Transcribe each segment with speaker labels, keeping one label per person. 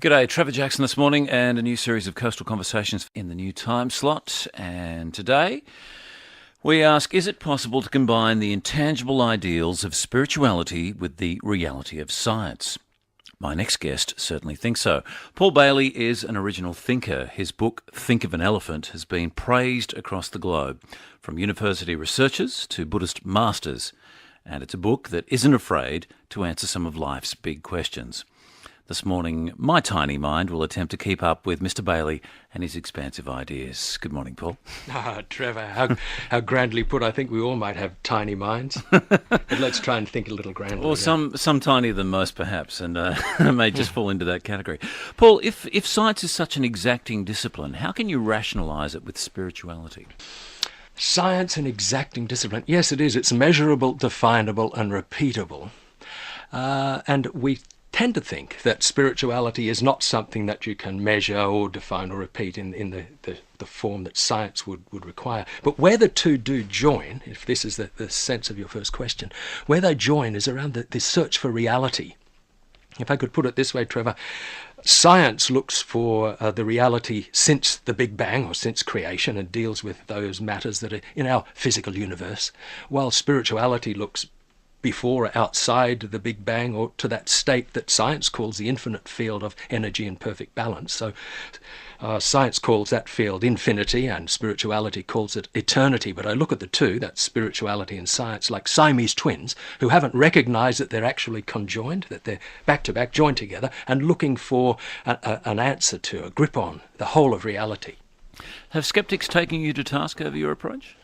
Speaker 1: G'day, Trevor Jackson this morning and a new series of Coastal Conversations in the new time slot. And today we ask, is it possible to combine the intangible ideals of spirituality with the reality of science? My next guest certainly thinks so. Paul Bailey is an original thinker. His book, Think of an Elephant, has been praised across the globe, from university researchers to Buddhist masters. And it's a book that isn't afraid to answer some of life's big questions. This morning, my tiny mind will attempt to keep up with Mr. Bailey and his expansive ideas. Good morning, Paul.
Speaker 2: Trevor, how grandly put. I think we all might have tiny minds. But let's try and think a little grandly.
Speaker 1: Well, some tinier than most, perhaps, and may just fall into that category. Paul, if science is such an exacting discipline, how can you rationalise it with spirituality?
Speaker 2: Science an exacting discipline. Yes, it is. It's measurable, definable and repeatable. And we tend to think that spirituality is not something that you can measure or define or repeat in the form that science would require. But where the two do join, if this is the sense of your first question, where they join is around the search for reality. If I could put it this way, Trevor, science looks for the reality since the Big Bang or since creation and deals with those matters that are in our physical universe, while spirituality looks before or outside the Big Bang or to that state that science calls the infinite field of energy and perfect balance. So science calls that field infinity and spirituality calls it eternity. But I look at the two, that's spirituality and science, like Siamese twins who haven't recognized that they're actually conjoined, that they're back-to-back, joined together, and looking for an answer to, a grip on the whole of reality.
Speaker 1: Have skeptics taken you to task over your approach?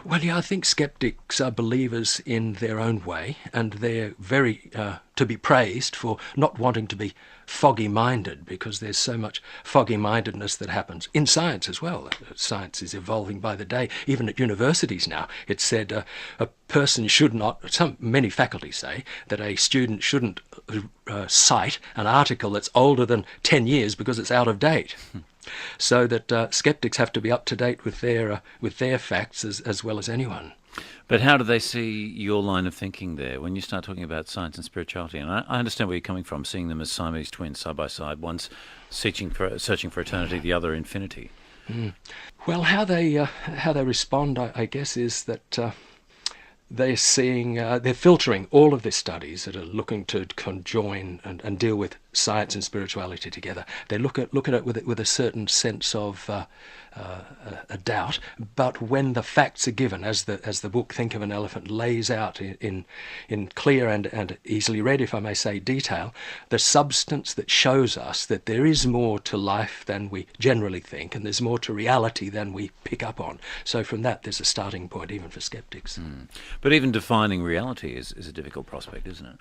Speaker 2: Well, yeah, I think skeptics are believers in their own way, and they're very to be praised for not wanting to be foggy-minded, because there's so much foggy-mindedness that happens in science as well. Science is evolving by the day. Even at universities now, it's said a person should not, many faculty say, that a student shouldn't cite an article that's older than 10 years because it's out of date. So that skeptics have to be up to date with their facts as well as anyone.
Speaker 1: But how do they see your line of thinking there when you start talking about science and spirituality? And I understand where you're coming from, seeing them as Siamese twins side by side, one's searching for eternity, the other infinity.
Speaker 2: Well, how they respond, I guess, is that they're filtering all of their studies that are looking to conjoin and deal with science and spirituality together. They look at it with a certain sense of a doubt, but when the facts are given, as the book Think of an Elephant lays out in clear and easily read, if I may say, detail, the substance that shows us that there is more to life than we generally think, and there's more to reality than we pick up on. So from that, there's a starting point even for skeptics.
Speaker 1: But even defining reality is a difficult prospect, isn't it?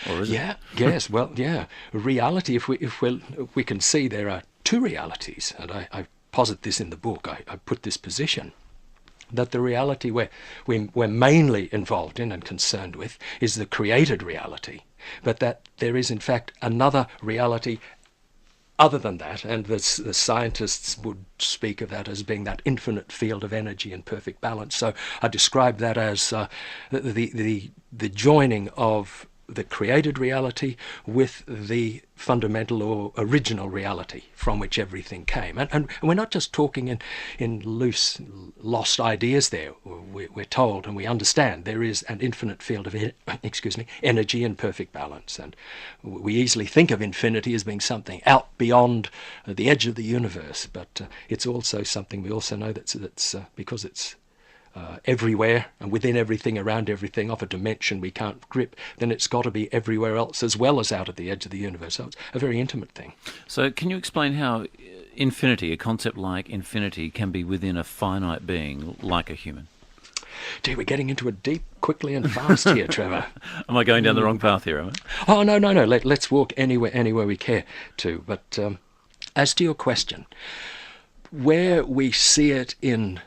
Speaker 1: Or is it?
Speaker 2: Yes, well, yeah. Reality, if we can see there are two realities, and I posit this in the book, I put this position, that the reality we're mainly involved in and concerned with is the created reality, but that there is in fact another reality other than that, and the scientists would speak of that as being that infinite field of energy and perfect balance. So I describe that as the joining of the created reality with the fundamental or original reality from which everything came. And we're not just talking in loose, lost ideas there. We're told and we understand there is an infinite field of energy and perfect balance. And we easily think of infinity as being something out beyond the edge of the universe, but it's also something we also know that's because it's everywhere and within everything, around everything, of a dimension we can't grip, then it's got to be everywhere else as well as out at the edge of the universe. So it's a very intimate thing.
Speaker 1: So can you explain how infinity, a concept like infinity, can be within a finite being like a human?
Speaker 2: Gee, we're getting into it deep, quickly and fast here, Trevor.
Speaker 1: Am I going down the wrong path here, am I?
Speaker 2: Oh, no. Let's walk anywhere we care to. But as to your question, where we see it in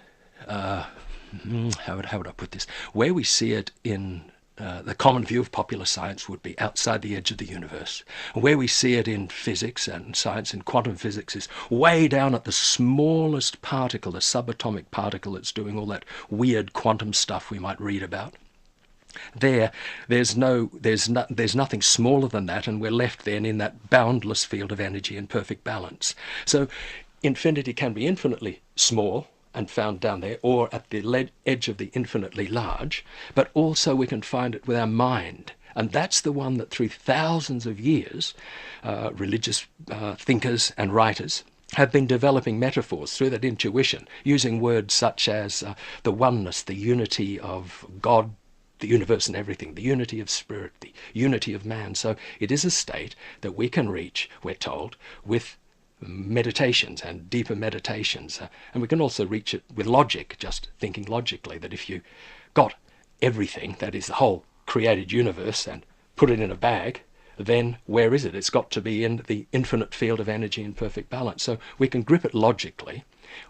Speaker 2: how would I put this? Where we see it in the common view of popular science would be outside the edge of the universe. Where we see it in physics and science and quantum physics is way down at the smallest particle, the subatomic particle that's doing all that weird quantum stuff we might read about. there's nothing smaller than that, and we're left then in that boundless field of energy in perfect balance. So infinity can be infinitely small and found down there, or at the edge of the infinitely large, but also we can find it with our mind. And that's the one that through thousands of years, religious thinkers and writers have been developing metaphors through that intuition, using words such as the oneness, the unity of God, the universe and everything, the unity of spirit, the unity of man. So it is a state that we can reach, we're told, with meditations and deeper meditations. And we can also reach it with logic, just thinking logically, that if you got everything, that is the whole created universe, and put it in a bag, then where is it? It's got to be in the infinite field of energy in perfect balance. So we can grip it logically.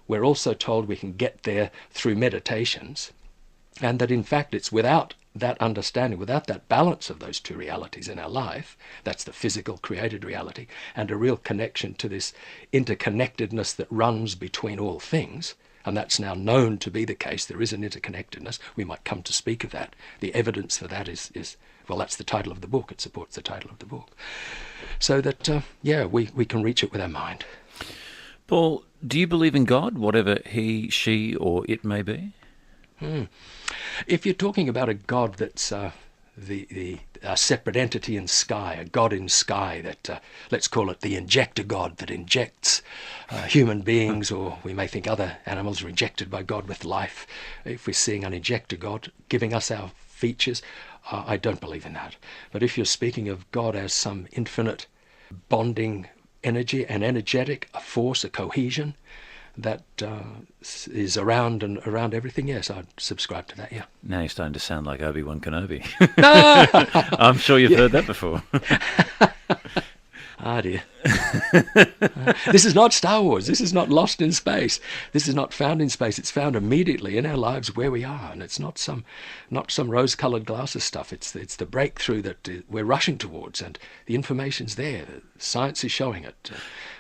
Speaker 2: We're also told we can get there through meditations, and that in fact it's without that understanding, without that balance of those two realities in our life, that's the physical created reality, and a real connection to this interconnectedness that runs between all things, and that's now known to be the case. There is an interconnectedness. We might come to speak of that. The evidence for that is well, that's the title of the book. It supports the title of the book. So that, we can reach it with our mind.
Speaker 1: Paul, do you believe in God, whatever he, she, or it may be?
Speaker 2: If you're talking about a God that's the separate entity in sky, a God in sky that, let's call it the injector God that injects human beings, or we may think other animals are injected by God with life. If we're seeing an injector God giving us our features, I don't believe in that. But if you're speaking of God as some infinite bonding energy, an energetic, a force, a cohesion, that is around everything, yes, I'd subscribe to that, yeah.
Speaker 1: Now you're starting to sound like Obi-Wan Kenobi. I'm sure you've heard that before.
Speaker 2: Ah, dear. This is not Star Wars. This is not Lost in Space. This is not found in space. It's found immediately in our lives where we are, and it's not some rose-coloured glasses stuff. It's the breakthrough that we're rushing towards, and the information's there. Science is showing it.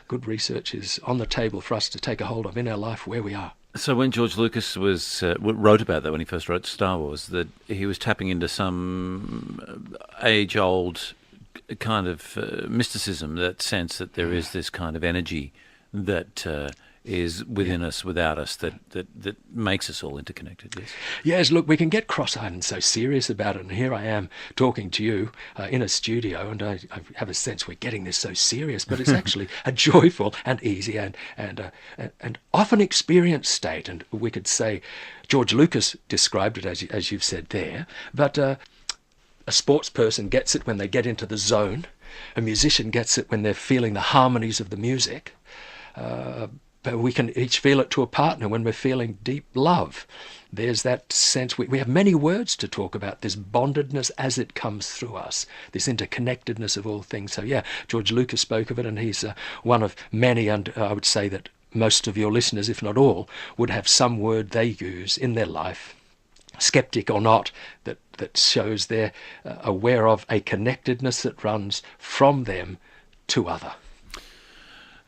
Speaker 2: Good research is on the table for us to take a hold of in our life where we are.
Speaker 1: So when George Lucas wrote about that, when he first wrote Star Wars, that he was tapping into some age-old kind of mysticism, that sense that there is this kind of energy that is within us, without us, that makes us all interconnected. Yes.
Speaker 2: Yes, look, we can get cross-eyed and so serious about it, and here I am talking to you in a studio, and I have a sense we're getting this so serious, but it's actually a joyful and easy and often experienced state. And we could say George Lucas described it as you've said there, but a sports person gets it when they get into the zone. A musician gets it when they're feeling the harmonies of the music. But we can each feel it to a partner when we're feeling deep love. There's that sense, we have many words to talk about this bondedness as it comes through us, this interconnectedness of all things. So yeah, George Lucas spoke of it, and he's one of many, and I would say that most of your listeners, if not all, would have some word they use in their life, skeptic or not, that shows they're aware of a connectedness that runs from them to other.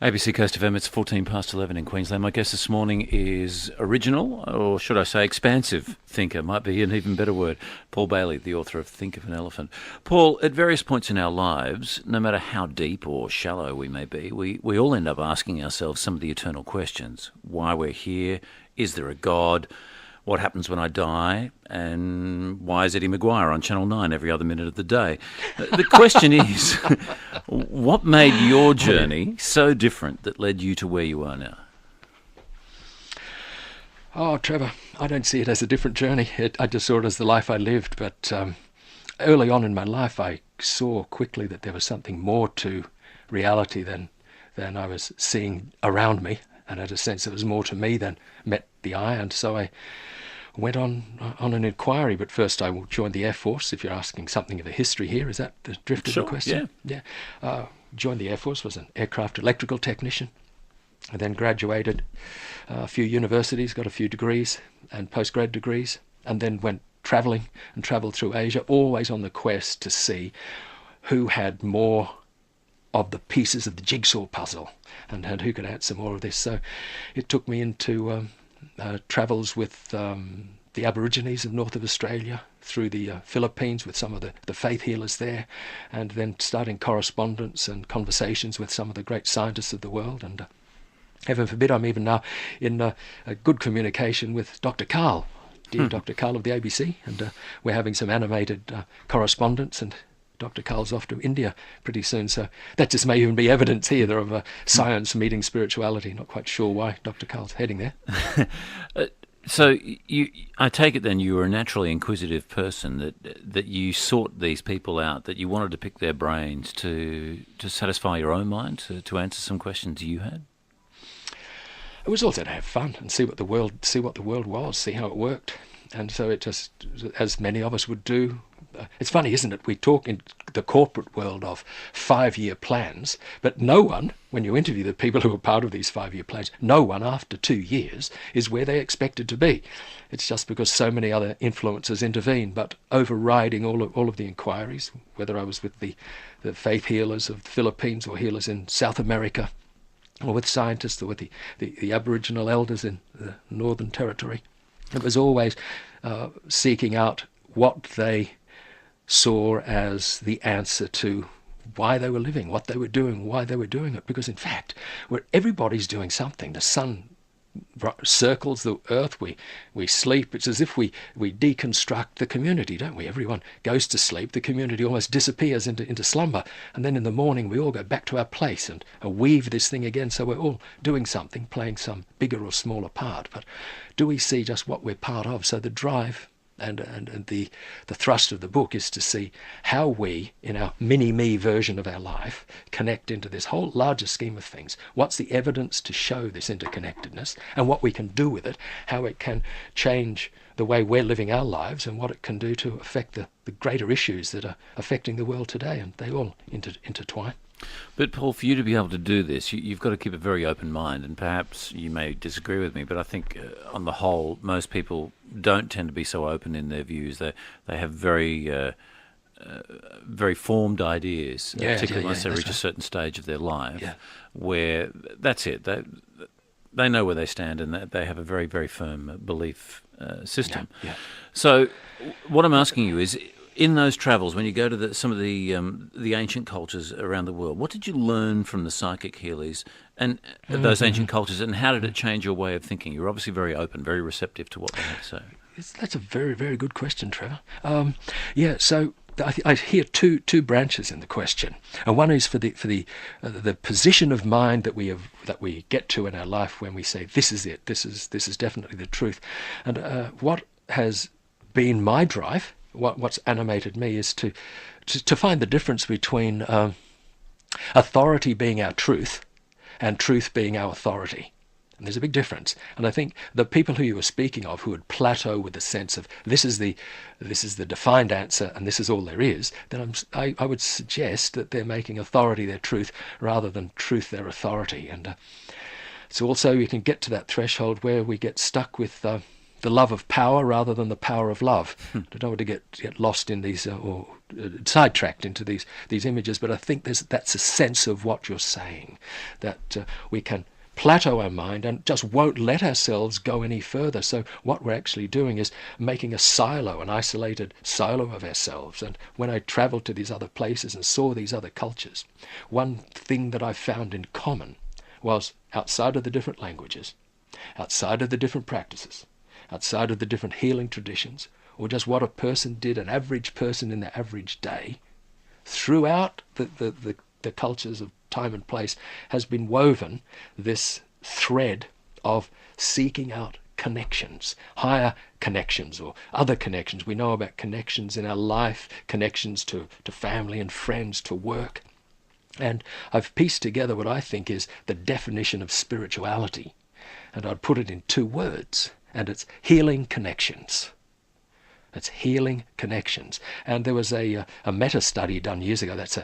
Speaker 1: ABC Coast FM, it's 11:14 in Queensland. My guest this morning is original, or should I say expansive thinker, might be an even better word, Paul Bailey, the author of Think of an Elephant. Paul, at various points in our lives, no matter how deep or shallow we may be, we all end up asking ourselves some of the eternal questions. Why we're here, is there a God, what happens when I die, and why is Eddie Maguire on Channel 9 every other minute of the day? The question is, what made your journey so different that led you to where you are now?
Speaker 2: Oh, Trevor, I don't see it as a different journey. I just saw it as the life I lived. But early on in my life, I saw quickly that there was something more to reality than I was seeing around me. And I had a sense there was more to me than met the eye. And so I went on an inquiry. But first I joined the Air Force. If you're asking something of the history here, is that the drift of the question? Yeah. Joined the Air Force, was an aircraft electrical technician. I then graduated a few universities, got a few degrees and postgrad degrees, and then went travelling and travelled through Asia, always on the quest to see who had more of the pieces of the jigsaw puzzle and who could answer more of this. So it took me into travels with the Aborigines of north of Australia, through the Philippines with some of the faith healers there, and then starting correspondence and conversations with some of the great scientists of the world. And heaven forbid, I'm even now in a good communication with Dr. Karl, dear Dr. Karl of the ABC, and we're having some animated correspondence, and Dr. Karl's off to India pretty soon, so that just may even be evidence here of science meeting spirituality. Not quite sure why Dr. Karl's heading there.
Speaker 1: So I take it then you were a naturally inquisitive person, that you sought these people out, that you wanted to pick their brains to satisfy your own mind, to answer some questions you had?
Speaker 2: It was also to have fun and see what the world was, see how it worked. And so it just, as many of us would do, it's funny, isn't it? We talk in the corporate world of 5-year plans, but no one, when you interview the people who are part of these 5-year plans, no one after 2 years is where they expected to be. It's just because so many other influences intervene, but overriding all of the inquiries, whether I was with the faith healers of the Philippines or healers in South America, or with scientists, or with the Aboriginal elders in the Northern Territory. It was always seeking out what they saw as the answer to why they were living, what they were doing, why they were doing it. Because in fact, where everybody's doing something, the sun circles the earth, we sleep. It's as if we deconstruct the community, don't we? Everyone goes to sleep, the community almost disappears into slumber, and then in the morning we all go back to our place and weave this thing again. So we're all doing something, playing some bigger or smaller part. But do we see just what we're part of? So the drive and the thrust of the book is to see how we, in our mini-me version of our life, connect into this whole larger scheme of things. What's the evidence to show this interconnectedness, and what we can do with it, how it can change the way we're living our lives, and what it can do to affect the greater issues that are affecting the world today, and they all intertwine.
Speaker 1: But Paul, for you to be able to do this, you've got to keep a very open mind, and perhaps you may disagree with me, but I think on the whole, most people don't tend to be so open in their views. They have very formed ideas, particularly once they reach a certain stage of their life, where that's it. They know where they stand, and they have a very, very firm belief system. So what I'm asking you is, in those travels, when you go to some of the ancient cultures around the world, what did you learn from the psychic healers and those ancient cultures, and how did it change your way of thinking? You're obviously very open, very receptive to what they have to say.
Speaker 2: That's a very, very good question, Trevor. So I hear two branches in the question, and one is for the position of mind that we get to in our life when we say this is it, this is definitely the truth, and what has been my drive. What's animated me is to find the difference between authority being our truth and truth being our authority. And there's a big difference. And I think the people who you were speaking of, who would plateau with the sense of this is the defined answer and this is all there is, then I would suggest that they're making authority their truth rather than truth their authority. And so also you can get to that threshold where we get stuck with the love of power rather than the power of love. I don't want to get lost in these or sidetracked into these images, but I think that's a sense of what you're saying, that we can plateau our mind and just won't let ourselves go any further. So what we're actually doing is making a silo, an isolated silo of ourselves. And when I traveled to these other places and saw these other cultures, one thing that I found in common was, outside of the different languages, outside of the different practices, outside of the different healing traditions, or just what a person did, an average person in their average day, throughout the cultures of time and place has been woven this thread of seeking out connections, higher connections or other connections. We know about connections in our life, connections to family and friends, to work. And I've pieced together what I think is the definition of spirituality, and I'd put it in 2 words. And it's healing connections. It's healing connections. And there was a meta-study done years ago. That's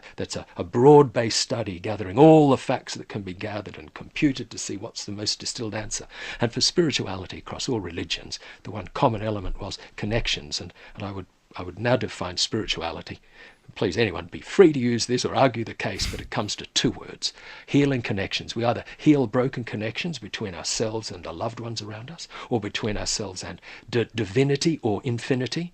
Speaker 2: a broad-based study gathering all the facts that can be gathered and computed to see what's the most distilled answer. And for spirituality across all religions, the one common element was connections. And I would now define spirituality please, anyone be free to use this or argue the case, but it comes to two words: healing connections. We either heal broken connections between ourselves and the loved ones around us, or between ourselves and divinity or infinity.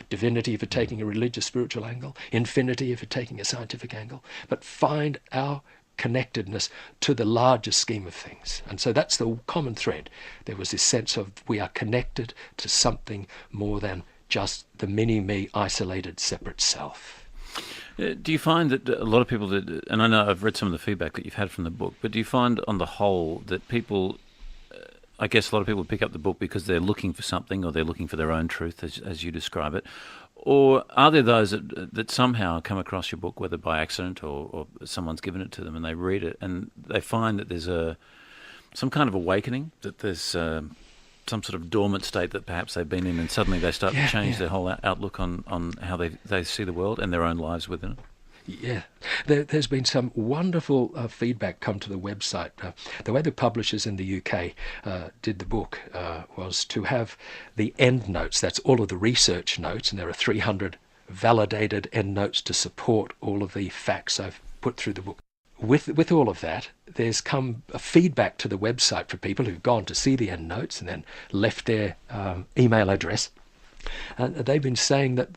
Speaker 2: Divinity if you're taking a religious, spiritual angle, infinity if you're taking a scientific angle, but find our connectedness to the larger scheme of things. And so that's the common thread. There was this sense of we are connected to something more than just the mini-me isolated separate self.
Speaker 1: Do you find that a lot of people that, and I know I've read some of the feedback that you've had from the book, but do you find on the whole that people, I guess a lot of people pick up the book because they're looking for something, or they're looking for their own truth, as you describe it? Or are there those that somehow come across your book, whether by accident or someone's given it to them, and they read it and they find that there's some kind of awakening, that there's some sort of dormant state that perhaps they've been in, and suddenly they start to change their whole outlook on how they see the world and their own lives within it?
Speaker 2: Yeah, there's been some wonderful feedback come to the website. The way the publishers in the UK did the book was to have the end notes. That's all of the research notes, and there are 300 validated end notes to support all of the facts I've put through the book. With all of that, there's come a feedback to the website for people who've gone to see the end notes and then left their email address. And they've been saying that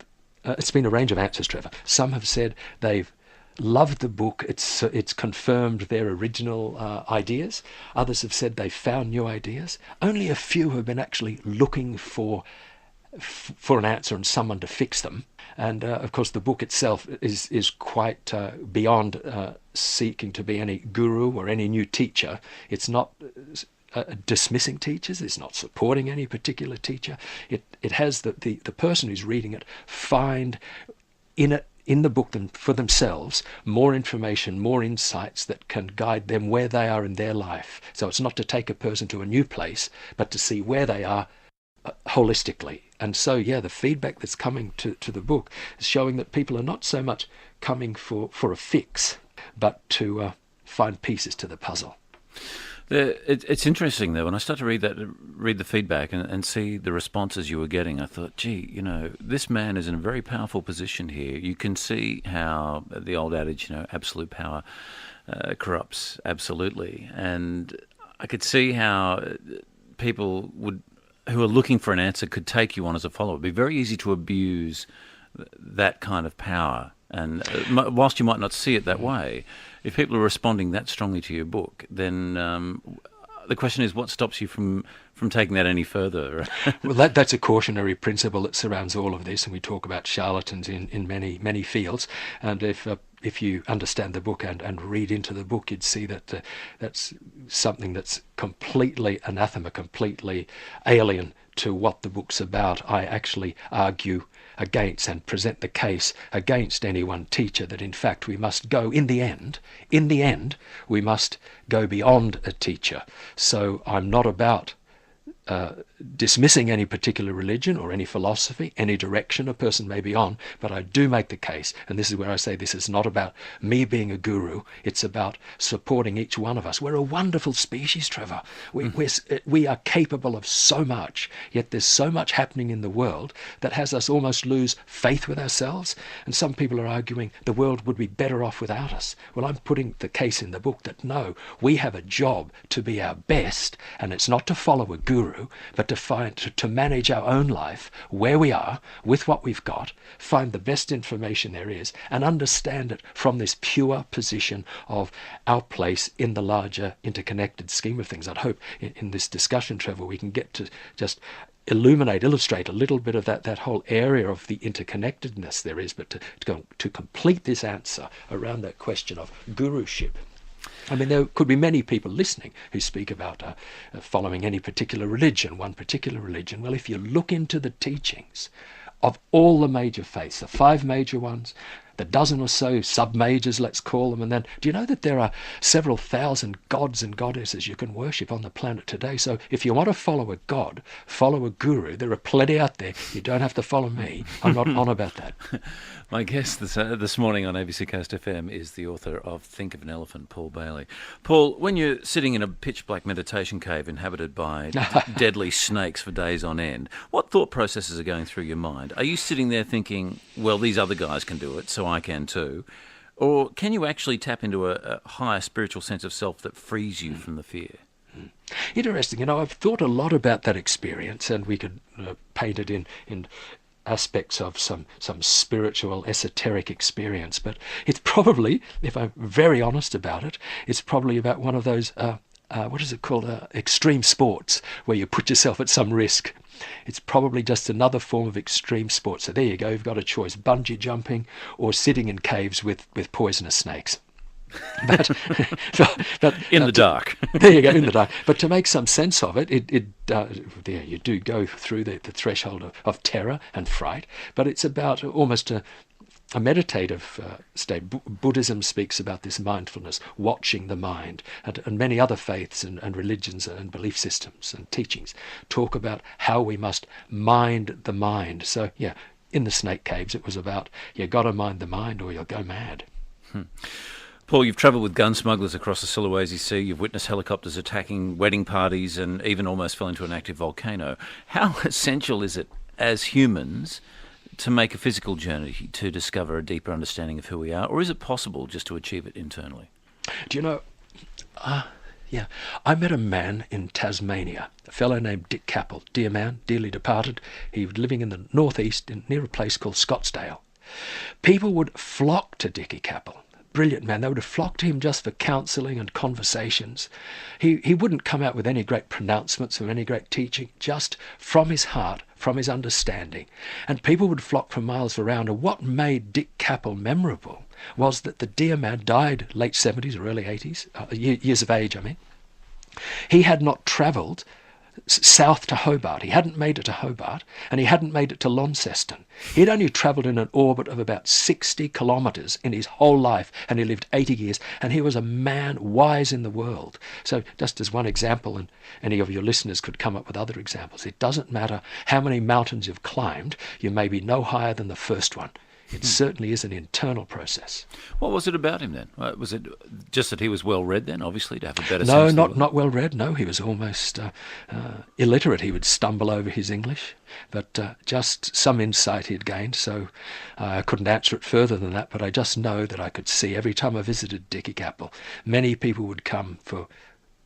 Speaker 2: it's been a range of answers, Trevor. Some have said they've loved the book. It's confirmed their original ideas. Others have said they've found new ideas. Only a few have been actually looking for an answer and someone to fix them. And of course, the book itself is quite beyond seeking to be any guru or any new teacher. It's not dismissing teachers. It's not supporting any particular teacher. It has the person who's reading it find in the book for themselves more information, more insights that can guide them where they are in their life. So it's not to take a person to a new place, but to see where they are holistically. And so, yeah, the feedback that's coming to the book is showing that people are not so much coming for a fix, but to find pieces to the puzzle.
Speaker 1: It's interesting, though, when I start to read the feedback and see the responses you were getting, I thought, gee, this man is in a very powerful position here. You can see how the old adage, absolute power corrupts absolutely. And I could see how people who are looking for an answer could take you on as a follower. It'd be very easy to abuse that kind of power. And whilst you might not see it that way, if people are responding that strongly to your book, then the question is, what stops you from taking that any further?
Speaker 2: Well, that's a cautionary principle that surrounds all of this, and we talk about charlatans in many fields. And if you understand the book and read into the book, you'd see that that's something that's completely anathema, completely alien to what the book's about. I actually argue against and present the case against any one teacher that in fact we must go in the end we must go beyond a teacher. So I'm not about dismissing any particular religion or any philosophy, any direction a person may be on, but I do make the case, and this is where I say this is not about me being a guru, it's about supporting each one of us. We're a wonderful species, Trevor. We are capable of so much, yet there's so much happening in the world that has us almost lose faith with ourselves, and some people are arguing the world would be better off without us. Well, I'm putting the case in the book that no, we have a job to be our best, and it's not to follow a guru, but to manage our own life where we are with what we've got, find the best information there is, and understand it from this pure position of our place in the larger interconnected scheme of things. I'd hope in this discussion, Trevor, we can get to just illustrate a little bit of that whole area of the interconnectedness there is, but to complete this answer around that question of guruship. I mean, there could be many people listening who speak about following any particular religion, one particular religion. Well, if you look into the teachings of all the major faiths, the 5 major ones, the dozen or so sub-majors, let's call them, and then do you know that there are several thousand gods and goddesses you can worship on the planet today? So if you want to follow a god, follow a guru. There are plenty out there. You don't have to follow me. I'm not on about that.
Speaker 1: My guest this morning on ABC Coast FM is the author of Think of an Elephant, Paul Bailey. Paul, when you're sitting in a pitch-black meditation cave inhabited by deadly snakes for days on end, what thought processes are going through your mind? Are you sitting there thinking, well, these other guys can do it, so I can too. Or can you actually tap into a higher spiritual sense of self that frees you from the fear?
Speaker 2: Interesting. I've thought a lot about that experience, and we could paint it in aspects of some spiritual, esoteric experience. But it's probably, if I'm very honest about it, it's probably about one of those, what is it called, extreme sports, where you put yourself at some risk. It's probably just another form of extreme sport. So there you go, you've got a choice, bungee jumping or sitting in caves with poisonous snakes. But
Speaker 1: in the dark.
Speaker 2: There you go, in the dark. But to make some sense of it, there you do go through the threshold of terror and fright. But it's about almost a meditative state. Buddhism speaks about this mindfulness, watching the mind, and many other faiths and religions and belief systems and teachings talk about how we must mind the mind. So yeah, in the snake caves, it was about you got to mind the mind or you'll go mad.
Speaker 1: Paul, you've travelled with gun smugglers across the Sulawesi Sea, you've witnessed helicopters attacking wedding parties and even almost fell into an active volcano. How essential is it as humans to make a physical journey to discover a deeper understanding of who we are, or is it possible just to achieve it internally?
Speaker 2: Do you know, I met a man in Tasmania, a fellow named Dick Capel, dear man, dearly departed. He was living in the northeast near a place called Scottsdale. People would flock to Dickie Capel. Brilliant man. They would have flocked to him just for counselling and conversations. He wouldn't come out with any great pronouncements or any great teaching, just from his heart, from his understanding. And people would flock from miles around. And what made Dick Capel memorable was that the dear man died late 70s or early 80s, years of age, I mean. He had not travelled south to Hobart. He hadn't made it to Hobart, and he hadn't made it to Launceston. He'd only travelled in an orbit of about 60 kilometres in his whole life, and he lived 80 years, and he was a man wise in the world. So just as one example, and any of your listeners could come up with other examples, it doesn't matter how many mountains you've climbed, you may be no higher than the first one. It certainly is an internal process.
Speaker 1: What was it about him then? Was it just that he was well read then, obviously, to have a better
Speaker 2: No,
Speaker 1: sense?
Speaker 2: not well read. No, he was almost illiterate. He would stumble over his English, but just some insight he had gained. So I couldn't answer it further than that, but I just know that I could see every time I visited Dickie Capel, many people would come for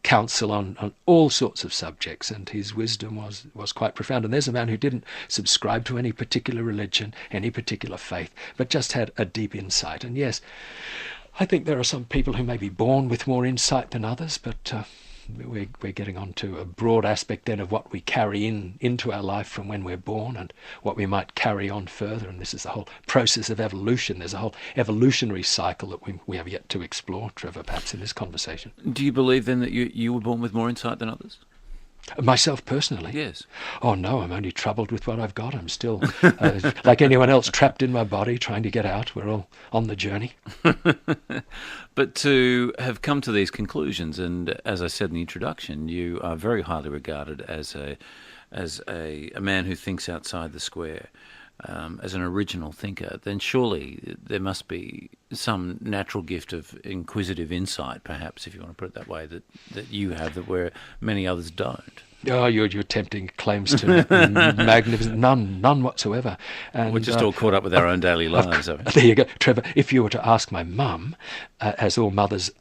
Speaker 2: counsel on all sorts of subjects, and his wisdom was quite profound. And there's a man who didn't subscribe to any particular religion, any particular faith, but just had a deep insight. And yes, I think there are some people who may be born with more insight than others, but we're getting on to a broad aspect then of what we carry into our life from when we're born and what we might carry on further. And this is the whole process of evolution. There's a whole evolutionary cycle that we have yet to explore, Trevor, perhaps in this conversation.
Speaker 1: Do you believe then that you were born with more insight than others?
Speaker 2: Myself personally?
Speaker 1: Yes.
Speaker 2: Oh no, I'm only troubled with what I've got. I'm still, like anyone else, trapped in my body, trying to get out. We're all on the journey.
Speaker 1: But to have come to these conclusions, and as I said in the introduction, you are very highly regarded as a man who thinks outside the square, as an original thinker, then surely there must be some natural gift of inquisitive insight, perhaps, if you want to put it that way, that you have that where many others don't.
Speaker 2: Oh, you're tempting claims to magnificent. None whatsoever. And
Speaker 1: we're just all caught up with our own daily lives.
Speaker 2: There you go, Trevor. If you were to ask my mum, as all mothers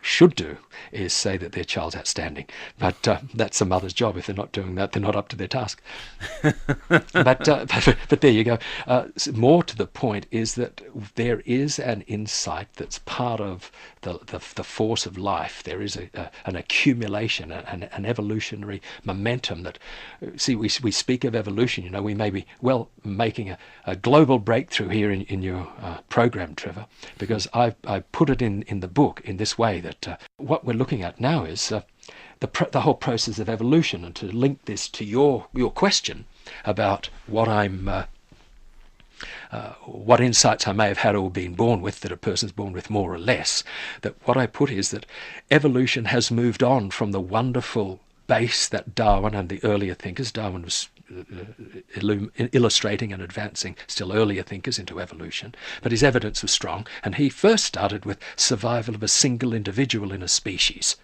Speaker 2: should do, is say that their child's outstanding. But that's a mother's job. If they're not doing that, they're not up to their task. But there you go. More to the point is that there is an insight that's part of the force of life. There is an accumulation, an evolutionary momentum that, see, we speak of evolution, we may be, making a global breakthrough here in your program, Trevor, because I put it in the book in this way, that what we're looking at now is the whole process of evolution. And to link this to your question about what what insights I may have had or been born with, that a person's born with more or less, that what I put is that evolution has moved on from the wonderful base that Darwin and the earlier thinkers, Darwin was illustrating and advancing still earlier thinkers into evolution, but his evidence was strong, and he first started with survival of a single individual in a species,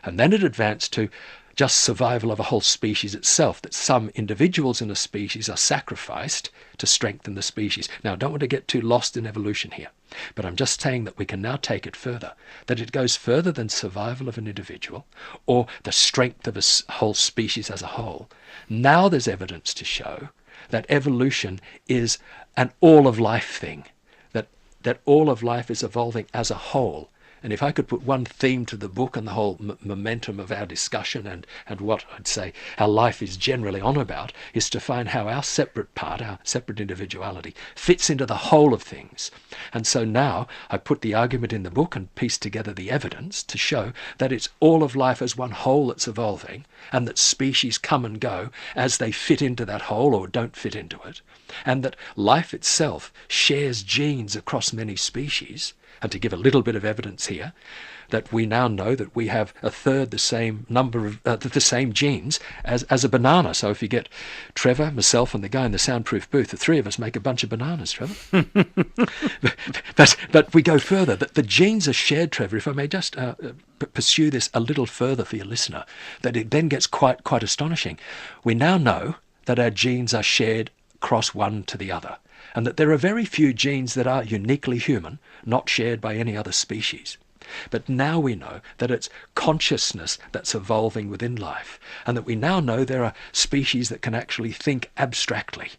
Speaker 2: and then it advanced to just survival of a whole species itself, that some individuals in a species are sacrificed to strengthen the species. Now, I don't want to get too lost in evolution here, but I'm just saying that we can now take it further, that it goes further than survival of an individual or the strength of a whole species as a whole. Now there's evidence to show that evolution is an all-of-life thing, that all of life is evolving as a whole. And if I could put one theme to the book and the whole momentum of our discussion and what I'd say our life is generally on about, is to find how our separate part, our separate individuality, fits into the whole of things. And so now I put the argument in the book and piece together the evidence to show that it's all of life as one whole that's evolving, and that species come and go as they fit into that whole or don't fit into it, and that life itself shares genes across many species. And to give a little bit of evidence here, that we now know that we have a third the same number of the same genes as a banana. So if you get Trevor, myself, and the guy in the soundproof booth, the three of us make a bunch of bananas, Trevor. but we go further. That the genes are shared, Trevor. If I may just pursue this a little further for your listener, that it then gets quite astonishing. We now know that our genes are shared across one to the other, and that there are very few genes that are uniquely human, not shared by any other species. But now we know that it's consciousness that's evolving within life, and that we now know there are species that can actually think abstractly.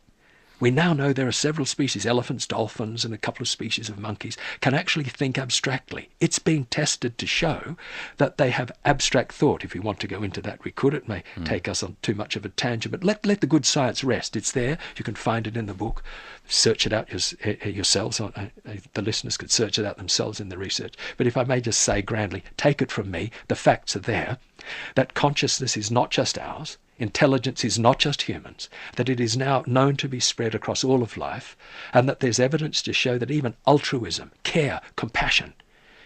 Speaker 2: We now know there are several species, elephants, dolphins, and a couple of species of monkeys, can actually think abstractly. It's been tested to show that they have abstract thought. If we want to go into that, we could. It may take us on too much of a tangent, but let the good science rest. It's there. You can find it in the book. Search it out yourselves. The listeners could search it out themselves in the research. But if I may just say grandly, take it from me, the facts are there, that consciousness is not just ours. Intelligence is not just humans, that it is now known to be spread across all of life, and that there's evidence to show that even altruism, care, compassion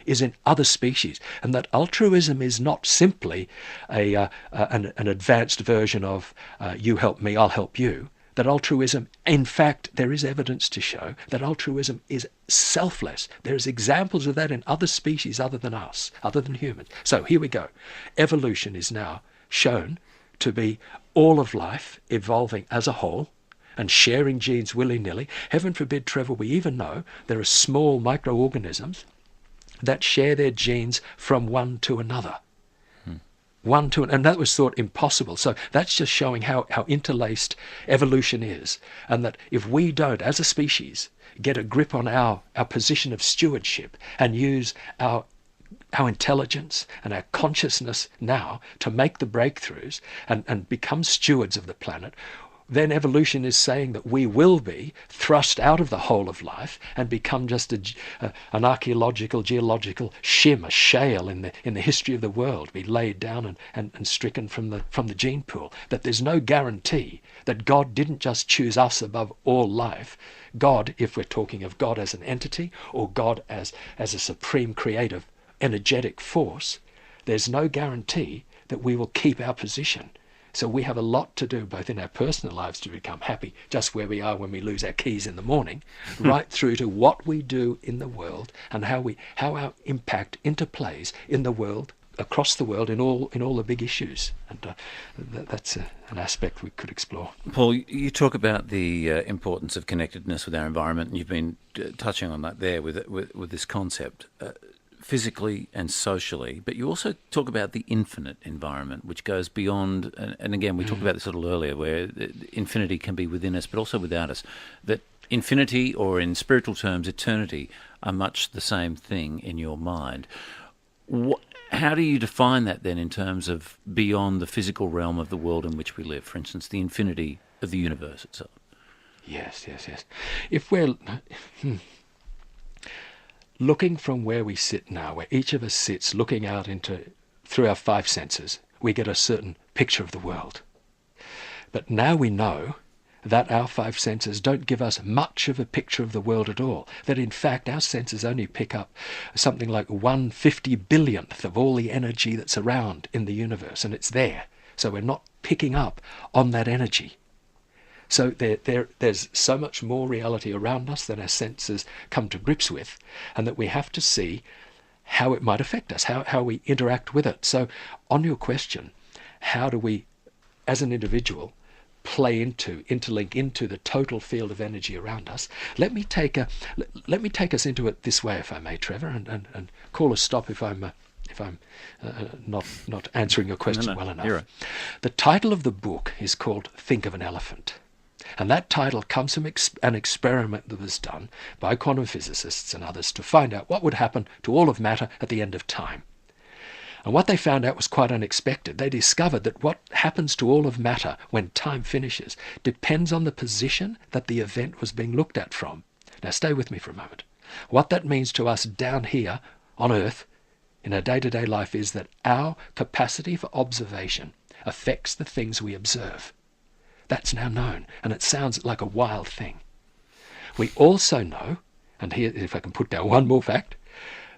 Speaker 2: is in other species, and that altruism is not simply an advanced version of you help me, I'll help you. That altruism, in fact, there is evidence to show that altruism is selfless. There's examples of that in other species other than us, other than humans. So here we go. Evolution is now shown to be all of life evolving as a whole and sharing genes willy-nilly. Heaven forbid, Trevor, we even know there are small microorganisms that share their genes from one to another. And that was thought impossible. So that's just showing how interlaced evolution is, and that if we don't, as a species, get a grip on our position of stewardship and use our intelligence and our consciousness now to make the breakthroughs and become stewards of the planet, then evolution is saying that we will be thrust out of the whole of life and become just an archaeological, geological shim, a shale in the history of the world, be laid down and stricken from the gene pool. That there's no guarantee that God didn't just choose us above all life. God, if we're talking of God as an entity or God as a supreme creative energetic force, there's no guarantee that we will keep our position. So we have a lot to do, both in our personal lives to become happy just where we are when we lose our keys in the morning, right through to what we do in the world and how our impact interplays in the world, across the world, in all the big issues. And that's an aspect we could explore.
Speaker 1: Paul, you talk about the importance of connectedness with our environment, and you've been touching on that there with this concept. Physically and socially, but you also talk about the infinite environment, which goes beyond, and again, we talked about this a little earlier, where infinity can be within us, but also without us. That infinity, or in spiritual terms, eternity, are much the same thing in your mind. How do you define that then in terms of beyond the physical realm of the world in which we live? For instance, the infinity of the universe itself.
Speaker 2: Yes. If we're looking from where we sit now, where each of us sits looking out through our five senses, we get a certain picture of the world. But now we know that our five senses don't give us much of a picture of the world at all. That in fact our senses only pick up something like 1/50 billionth of all the energy that's around in the universe, and it's there. So we're not picking up on that energy. So there's so much more reality around us than our senses come to grips with, and that we have to see how it might affect us, how we interact with it. So on your question, how do we, as an individual, interlink into the total field of energy around us. Let me take us into it this way, if I may, Trevor, and call a stop if I'm not answering your question well enough.
Speaker 1: Right.
Speaker 2: The title of the book is called Think of an Elephant. And that title comes from an experiment that was done by quantum physicists and others to find out what would happen to all of matter at the end of time. And what they found out was quite unexpected. They discovered that what happens to all of matter when time finishes depends on the position that the event was being looked at from. Now stay with me for a moment. What that means to us down here on Earth in our day-to-day life is that our capacity for observation affects the things we observe. That's now known, and it sounds like a wild thing. We also know, and here if I can put down one more fact,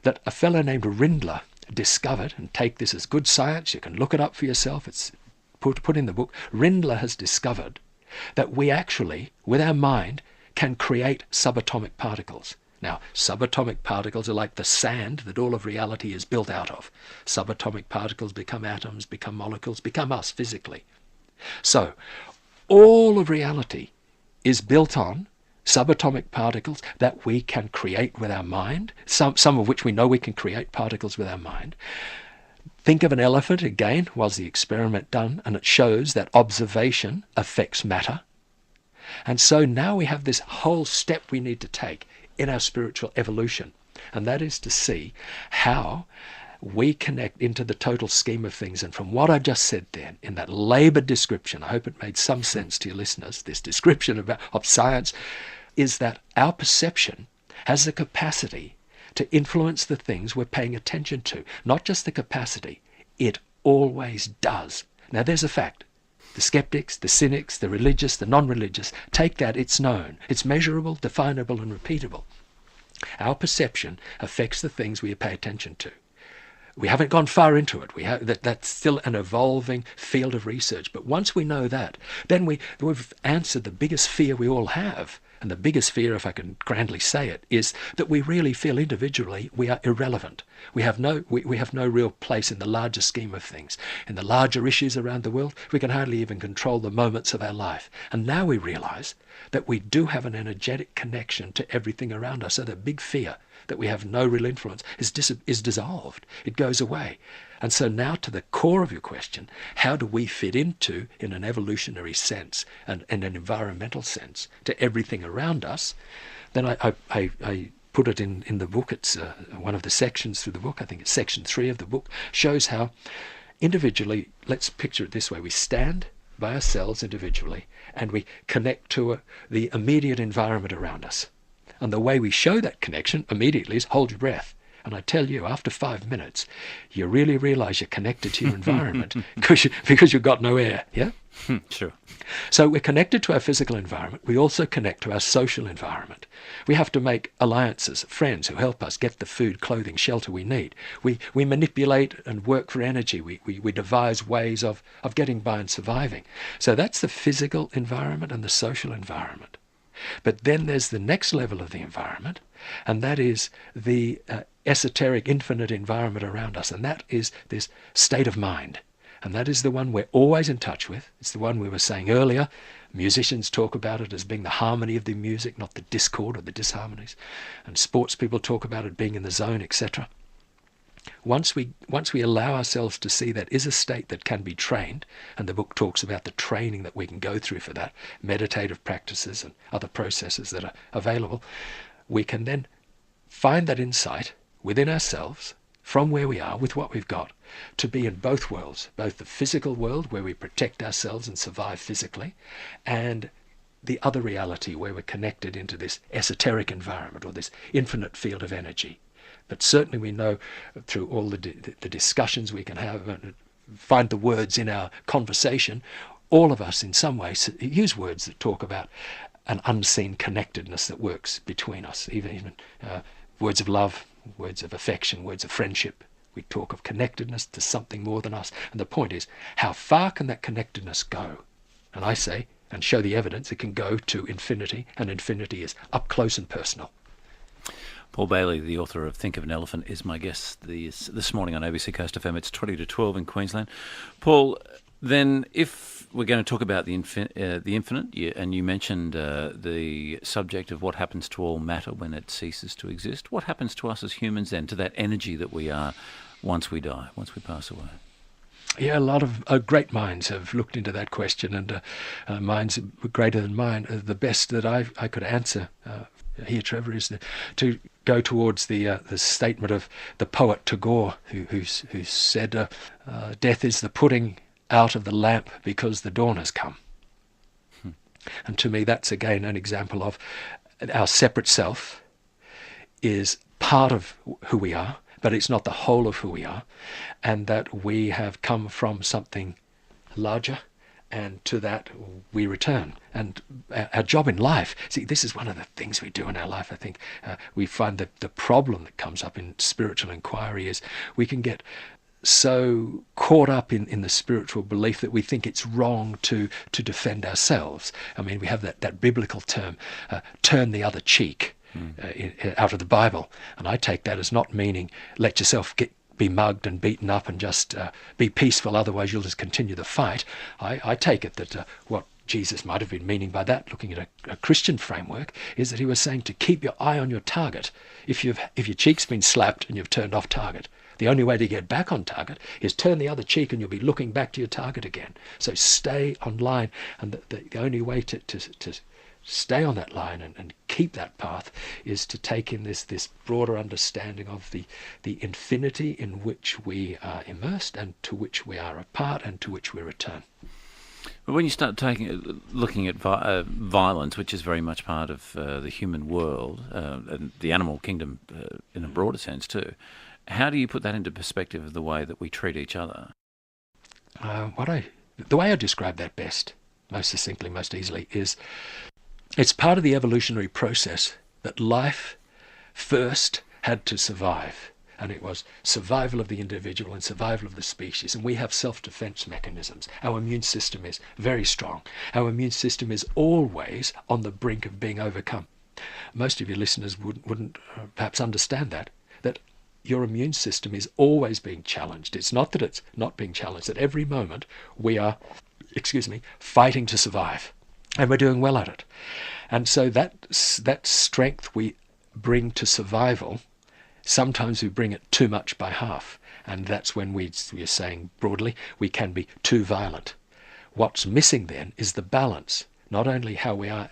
Speaker 2: that a fellow named Rindler discovered, and take this as good science, you can look it up for yourself, it's put in the book, Rindler has discovered that we actually, with our mind, can create subatomic particles. Now, subatomic particles are like the sand that all of reality is built out of. Subatomic particles become atoms, become molecules, become us physically. So, all of reality is built on subatomic particles that we can create with our mind, some of which we know we can create particles with our mind. Think of an elephant again, was the experiment done, and it shows that observation affects matter. And so now we have this whole step we need to take in our spiritual evolution, and that is to see how we connect into the total scheme of things. And from what I just said then, in that laboured description, I hope it made some sense to your listeners, this description of science, is that our perception has the capacity to influence the things we're paying attention to. Not just the capacity, it always does. Now there's a fact. The skeptics, the cynics, the religious, the non-religious, take that, it's known. It's measurable, definable and repeatable. Our perception affects the things we pay attention to. We haven't gone far into it. That's still an evolving field of research. But once we know that, then we've answered the biggest fear we all have. And the biggest fear, if I can grandly say it, is that we really feel individually we are irrelevant. We have no real place in the larger scheme of things. In the larger issues around the world, we can hardly even control the moments of our life. And now we realize that we do have an energetic connection to everything around us. So the big fear that we have no real influence is dissolved. It goes away. And so now to the core of your question, how do we fit into, in an evolutionary sense and in an environmental sense, to everything around us? Then I put it in the book. It's one of the sections through the book. I think it's section 3 of the book, shows how individually, let's picture it this way, we stand by ourselves individually and we connect to the immediate environment around us. And the way we show that connection immediately is hold your breath. And I tell you, after 5 minutes, you really realize you're connected to your environment because you've got no air, yeah?
Speaker 1: Sure.
Speaker 2: So we're connected to our physical environment. We also connect to our social environment. We have to make alliances, friends who help us get the food, clothing, shelter we need. We manipulate and work for energy. We devise ways of getting by and surviving. So that's the physical environment and the social environment. But then there's the next level of the environment, and that is the esoteric, infinite environment around us, and that is this state of mind. And that is the one we're always in touch with. It's the one we were saying earlier. Musicians talk about it as being the harmony of the music, not the discord or the disharmonies. And sports people talk about it being in the zone, etc. Once we allow ourselves to see that is a state that can be trained, and the book talks about the training that we can go through for that, meditative practices and other processes that are available, we can then find that insight within ourselves, from where we are, with what we've got, to be in both worlds, both the physical world where we protect ourselves and survive physically, and the other reality where we're connected into this esoteric environment or this infinite field of energy. But certainly we know through all the discussions we can have and find the words in our conversation, all of us in some way use words that talk about an unseen connectedness that works between us, even words of love, words of affection, words of friendship. We talk of connectedness to something more than us. And the point is, how far can that connectedness go? And I say, and show the evidence, it can go to infinity, and infinity is up close and personal.
Speaker 1: Paul Bailey, the author of Think of an Elephant, is my guest this morning on ABC Coast FM. It's 20 to 12 in Queensland. Paul, Then, if we're going to talk about the infinite, and you mentioned the subject of what happens to all matter when it ceases to exist, what happens to us as humans then, to that energy that we are once we die, once we pass away?
Speaker 2: Yeah, a lot of great minds have looked into that question, and minds greater than mine. The best that I could answer here, Trevor, is to go towards the statement of the poet Tagore, who said, "Death is the putting out of the lamp because the dawn has come." And to me, that's again an example of our separate self is part of who we are, but it's not the whole of who we are, and that we have come from something larger, and to that we return. And our job in life, see, this is one of the things we do in our life. I think we find that the problem that comes up in spiritual inquiry is we can get so caught up in the spiritual belief that we think it's wrong to defend ourselves. I mean, we have that biblical term, turn the other cheek, out of the Bible. And I take that as not meaning let yourself be mugged and beaten up and just be peaceful, otherwise you'll just continue the fight. I take it that what Jesus might have been meaning by that, looking at a Christian framework, is that he was saying to keep your eye on your target. If your cheek's been slapped and you've turned off target, the only way to get back on target is turn the other cheek and you'll be looking back to your target again. So stay on line, and the only way to stay on that line and keep that path is to take in this broader understanding of the infinity in which we are immersed and to which we are a part and to which we return.
Speaker 1: But when you start looking at violence, which is very much part of the human world, and the animal kingdom in a broader sense too, how do you put that into perspective of the way that we treat each other?
Speaker 2: The way I describe that best, most succinctly, most easily, is it's part of the evolutionary process that life first had to survive. And it was survival of the individual and survival of the species. And we have self-defense mechanisms. Our immune system is very strong. Our immune system is always on the brink of being overcome. Most of your listeners wouldn't perhaps understand that your immune system is always being challenged. It's not that it's not being challenged. At every moment we are, fighting to survive. And we're doing well at it. And so that strength we bring to survival, sometimes we bring it too much by half. And that's when we are saying broadly, we can be too violent. What's missing then is the balance, not only how we are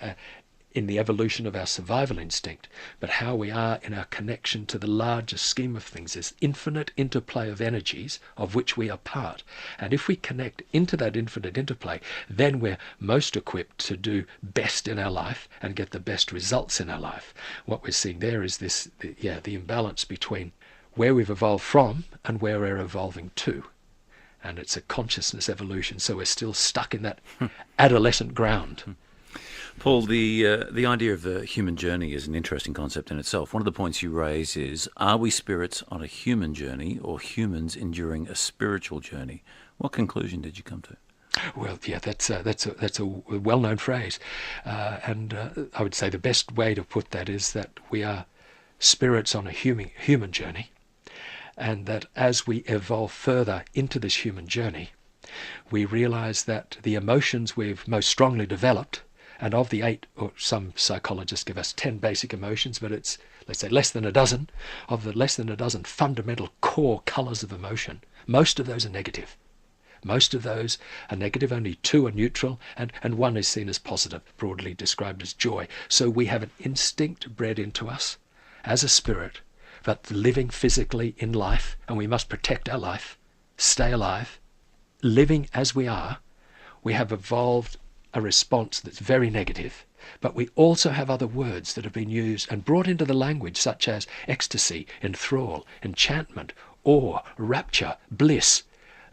Speaker 2: in the evolution of our survival instinct, but how we are in our connection to the larger scheme of things, this infinite interplay of energies of which we are part. And if we connect into that infinite interplay, then we're most equipped to do best in our life and get the best results in our life. What we're seeing there is the imbalance between where we've evolved from and where we're evolving to. And it's a consciousness evolution, so we're still stuck in that adolescent ground.
Speaker 1: Paul, the idea of the human journey is an interesting concept in itself. One of the points you raise is, are we spirits on a human journey or humans enduring a spiritual journey? What conclusion did you come to?
Speaker 2: Well, yeah, that's a well-known phrase. And I would say the best way to put that is that we are spirits on a human journey, and that as we evolve further into this human journey, we realize that the emotions we've most strongly developed, and of the 8, or some psychologists give us 10 basic emotions, but it's, let's say, less than a dozen, of the less than a dozen fundamental core colours of emotion, most of those are negative. Most of those are negative, only 2 are neutral, and 1 is seen as positive, broadly described as joy. So we have an instinct bred into us as a spirit, but living physically in life, and we must protect our life, stay alive, living as we are, we have evolved a response that's very negative, but we also have other words that have been used and brought into the language, such as ecstasy, enthrall, enchantment, awe, rapture, bliss.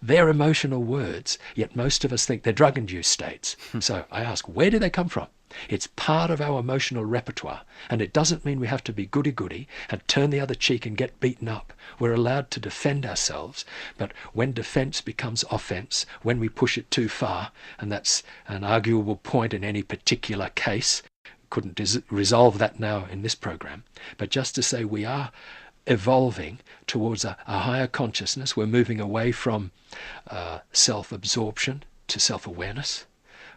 Speaker 2: They're emotional words, yet most of us think they're drug-induced states. So I ask, where do they come from? It's part of our emotional repertoire, and it doesn't mean we have to be goody-goody and turn the other cheek and get beaten up. We're allowed to defend ourselves, but when defense becomes offense, when we push it too far, and that's an arguable point in any particular case, couldn't resolve that now in this program, but just to say we are evolving towards a higher consciousness. We're moving away from self-absorption to self-awareness.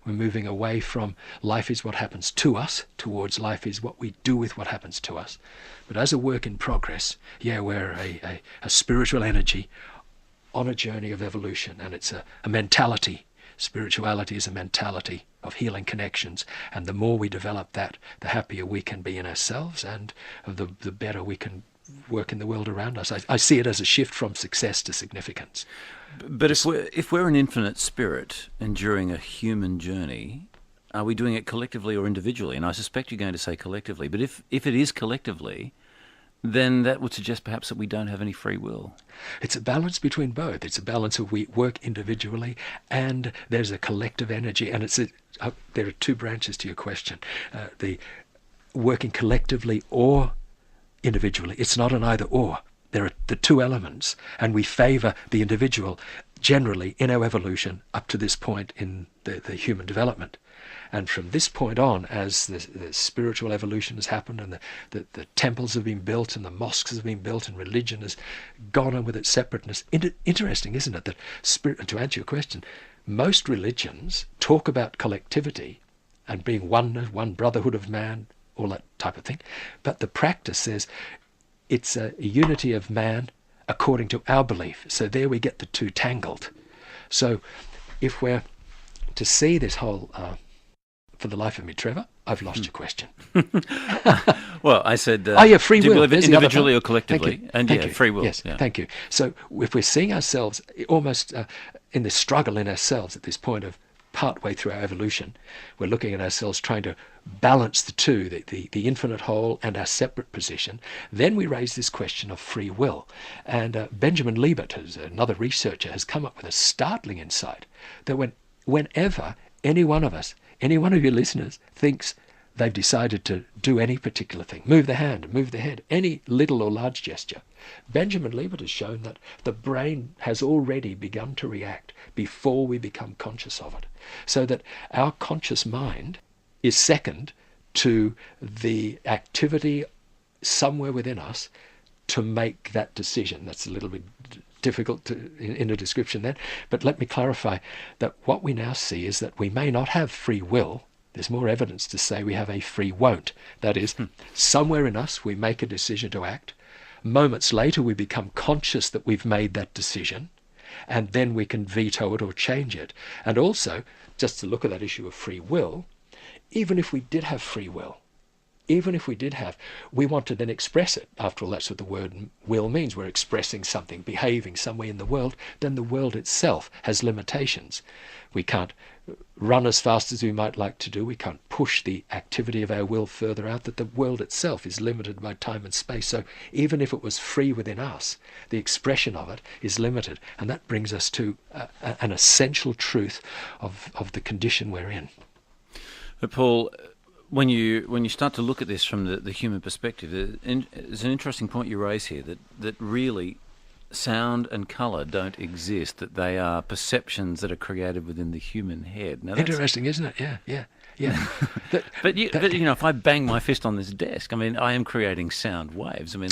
Speaker 2: We're moving away from life is what happens to us towards life is what we do with what happens to us. But as a work in progress, we're a spiritual energy on a journey of evolution, and it's a mentality. Spirituality is a mentality of healing connections, and the more we develop that, the happier we can be in ourselves, and the better we can work in the world around us. I see it as a shift from success to significance.
Speaker 1: But if we're an infinite spirit enduring a human journey, are we doing it collectively or individually? And I suspect you're going to say collectively. But if it is collectively, then that would suggest perhaps that we don't have any free will.
Speaker 2: It's a balance between both. It's a balance of we work individually and there's a collective energy. And there are two branches to your question. The working collectively or individually. It's not an either or. There are the two elements, and we favour the individual generally in our evolution up to this point in the human development. And from this point on, as the spiritual evolution has happened and the temples have been built and the mosques have been built and religion has gone on with its separateness, interesting, isn't it, that spirit, to answer your question, most religions talk about collectivity and being one brotherhood of man, all that type of thing, but the practice says it's a unity of man according to our belief. So there we get the two tangled. So if we're to see this whole, for the life of me, Trevor, I've lost your question.
Speaker 1: Well, I said,
Speaker 2: free
Speaker 1: do you
Speaker 2: will.
Speaker 1: believe individually or collectively?
Speaker 2: Thank you.
Speaker 1: And
Speaker 2: Thank you.
Speaker 1: Free will.
Speaker 2: Yes,
Speaker 1: yeah.
Speaker 2: Thank you. So if we're seeing ourselves almost in this struggle in ourselves at this point of partway through our evolution, we're looking at ourselves trying to balance the two, the infinite whole and our separate position, then we raise this question of free will. And Benjamin Libet, who's another researcher, has come up with a startling insight that whenever any one of us, any one of your listeners thinks they've decided to do any particular thing, move the hand, move the head, any little or large gesture, Benjamin Libet has shown that the brain has already begun to react before we become conscious of it. So that our conscious mind is second to the activity somewhere within us to make that decision. That's a little bit difficult in a description then, but let me clarify that what we now see is that we may not have free will. There's more evidence to say we have a free won't. That is, somewhere in us we make a decision to act. Moments later we become conscious that we've made that decision, and then we can veto it or change it. And also, just to look at that issue of free will, even if we did have free will, we want to then express it. After all, that's what the word will means. We're expressing something, behaving some way in the world. Then the world itself has limitations. We can't run as fast as we might like to do. We can't push the activity of our will further out, that the world itself is limited by time and space. So even if it was free within us, the expression of it is limited. And that brings us to an essential truth of the condition we're in.
Speaker 1: But Paul, when you start to look at this from the human perspective, there's an interesting point you raise here, that really sound and colour don't exist, that they are perceptions that are created within the human head. Now,
Speaker 2: interesting, isn't it? Yeah.
Speaker 1: But if I bang my fist on this desk, I mean, I am creating sound waves. I mean,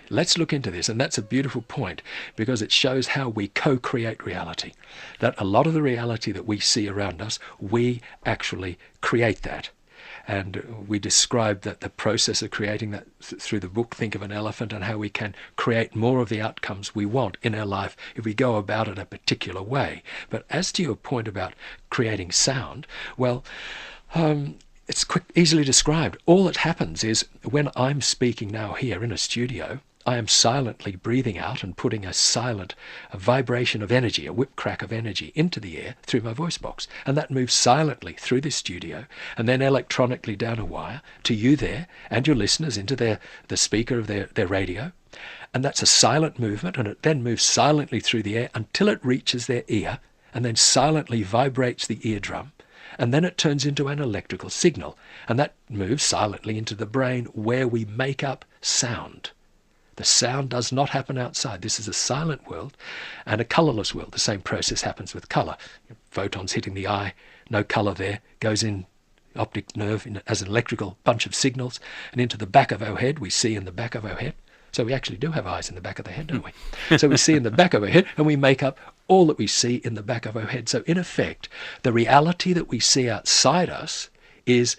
Speaker 2: let's look into this, and that's a beautiful point, because it shows how we co-create reality. That a lot of the reality that we see around us, we actually create that. And we describe that the process of creating that through the book, Think of an Elephant, and how we can create more of the outcomes we want in our life if we go about it a particular way. But as to your point about creating sound, well, it's easily described. All that happens is when I'm speaking now here in a studio, I am silently breathing out and putting a vibration of energy, a whip crack of energy into the air through my voice box. And that moves silently through this studio and then electronically down a wire to you there and your listeners into the speaker of their radio. And that's a silent movement, and it then moves silently through the air until it reaches their ear and then silently vibrates the eardrum. And then it turns into an electrical signal, and that moves silently into the brain where we make up sound. The sound does not happen outside. This is a silent world and a colourless world. The same process happens with colour. Photons hitting the eye, no colour there, goes in optic nerve as an electrical bunch of signals, and into the back of our head, we see in the back of our head. So we actually do have eyes in the back of the head, don't we? So we see in the back of our head, and we make up all that we see in the back of our head. So in effect, the reality that we see outside us is,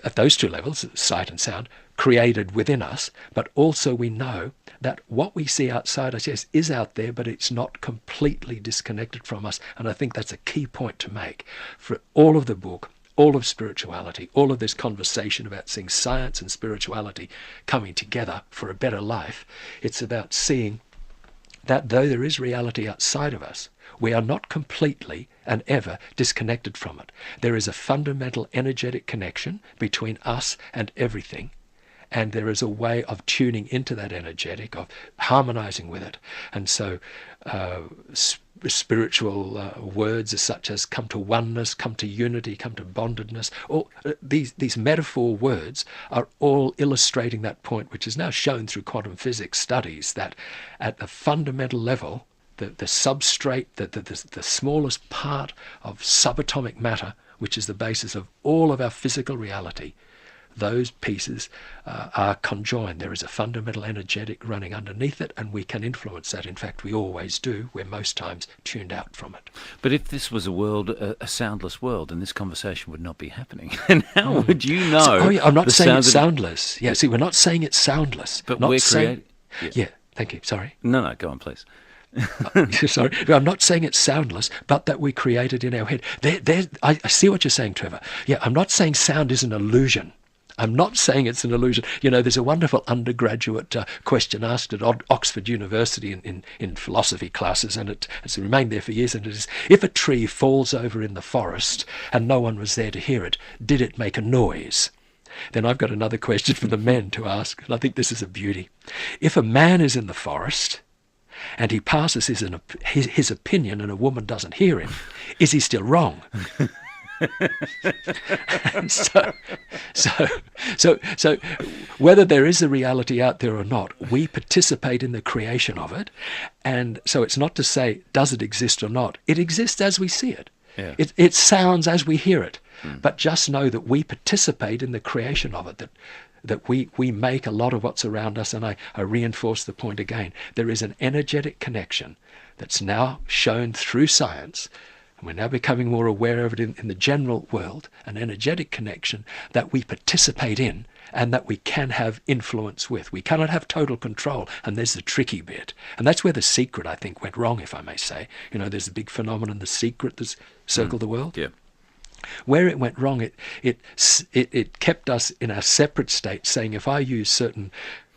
Speaker 2: at those two levels, sight and sound, created within us, but also we know that what we see outside us, yes, is out there, but it's not completely disconnected from us. And I think that's a key point to make for all of the book, all of spirituality, all of this conversation about seeing science and spirituality coming together for a better life. It's about seeing that though there is reality outside of us, we are not completely and ever disconnected from it. There is a fundamental energetic connection between us and everything. And there is a way of tuning into that energetic, of harmonizing with it. And so spiritual words such as come to oneness, come to unity, come to bondedness, all these metaphor words are all illustrating that point, which is now shown through quantum physics studies, that at the fundamental level, the substrate, the smallest part of subatomic matter, which is the basis of all of our physical reality, those pieces are conjoined. There is a fundamental energetic running underneath it, and we can influence that. In fact, we always do. We're most times tuned out from it.
Speaker 1: But if this was a world, a soundless world, then this conversation would not be happening. And how would you know?
Speaker 2: I'm not saying it's soundless. Yeah, see, we're not saying it's soundless.
Speaker 1: But
Speaker 2: not
Speaker 1: we're
Speaker 2: saying...
Speaker 1: creating...
Speaker 2: Yeah, thank you. Sorry.
Speaker 1: No, go on, please.
Speaker 2: Sorry, I'm not saying it's soundless, but that we create it in our head. I see what you're saying, Trevor. Yeah, I'm not saying sound is an illusion. I'm not saying it's an illusion. You know, there's a wonderful undergraduate question asked at Oxford University in philosophy classes, and it's remained there for years, and it is, if a tree falls over in the forest and no one was there to hear it, did it make a noise? Then I've got another question for the men to ask, and I think this is a beauty. If a man is in the forest and he passes his opinion and a woman doesn't hear him, is he still wrong? So whether there is a reality out there or not, we participate in the creation of it. And so it's not to say, does it exist or not? It exists as we see it.
Speaker 1: Yeah.
Speaker 2: It sounds as we hear it. But just know that we participate in the creation of it, that we make a lot of what's around us. And I reinforce the point again. There is an energetic connection that's now shown through science. We're now becoming more aware of it in the general world, an energetic connection that we participate in and that we can have influence with. We cannot have total control, and there's the tricky bit. And that's where The Secret, I think, went wrong, if I may say. You know, there's a big phenomenon, The Secret, that's circled the world.
Speaker 1: Yeah.
Speaker 2: Where it went wrong, it kept us in a separate state, saying if I use certain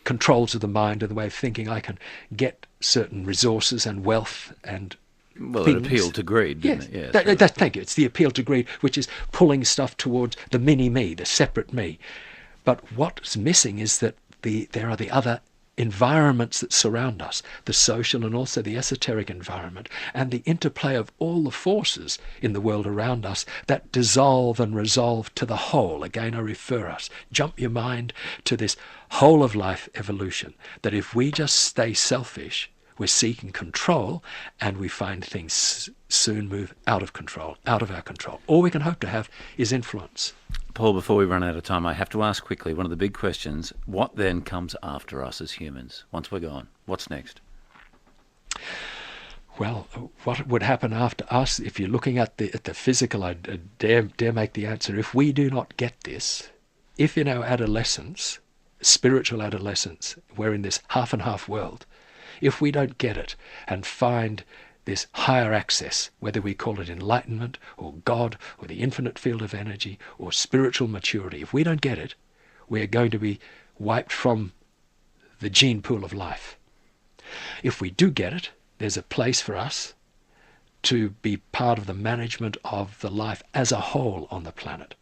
Speaker 2: controls of the mind and the way of thinking, I can get certain resources and wealth and
Speaker 1: Well, it appealed to greed, didn't
Speaker 2: yes.
Speaker 1: it?
Speaker 2: Yeah, thank you. It's the appeal to greed, which is pulling stuff towards the mini-me, the separate me. But what's missing is that there are the other environments that surround us, the social and also the esoteric environment, and the interplay of all the forces in the world around us that dissolve and resolve to the whole. Again, I refer us. Jump your mind to this whole of life evolution, that if we just stay selfish, we're seeking control, and we find things soon move out of control, out of our control. All we can hope to have is influence.
Speaker 1: Paul, before we run out of time, I have to ask quickly one of the big questions. What then comes after us as humans? Once we're gone, what's next?
Speaker 2: Well, what would happen after us, if you're looking at the physical, I dare make the answer, if we do not get this, if in our adolescence, spiritual adolescence, we're in this half and half world, if we don't get it and find this higher access, whether we call it enlightenment or God or the infinite field of energy or spiritual maturity, if we don't get it, we are going to be wiped from the gene pool of life. If we do get it, there's a place for us to be part of the management of the life as a whole on the planet.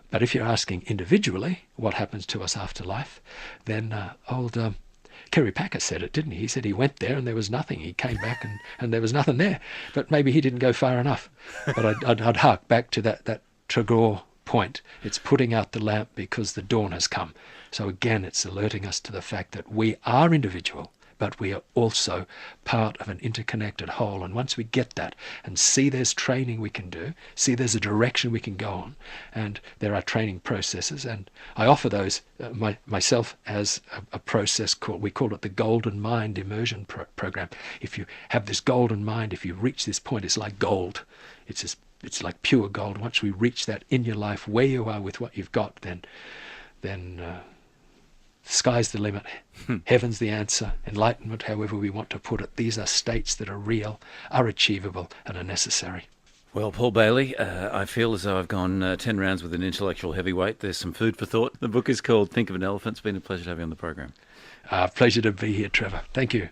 Speaker 2: But if you're asking individually what happens to us after life, then Kerry Packer said it, didn't he? He said he went there and there was nothing. He came back and there was nothing there. But maybe he didn't go far enough. But I'd hark back to that Tagore point. It's putting out the lamp because the dawn has come. So again, it's alerting us to the fact that we are individual, but we are also part of an interconnected whole. And once we get that and see there's training we can do, see there's a direction we can go on, and there are training processes, and I offer those myself as a process we call it the Golden Mind Immersion Program. If you have this golden mind, if you reach this point, it's like gold. It's like pure gold. Once we reach that in your life, where you are with what you've got, then sky's the limit. Heaven's the answer. Enlightenment, however we want to put it. These are states that are real, are achievable, and are necessary.
Speaker 1: Well, Paul Bailey, I feel as though I've gone 10 rounds with an intellectual heavyweight. There's some food for thought. The book is called Think of an Elephant. It's been a pleasure to have you on the program.
Speaker 2: Pleasure to be here, Trevor. Thank you.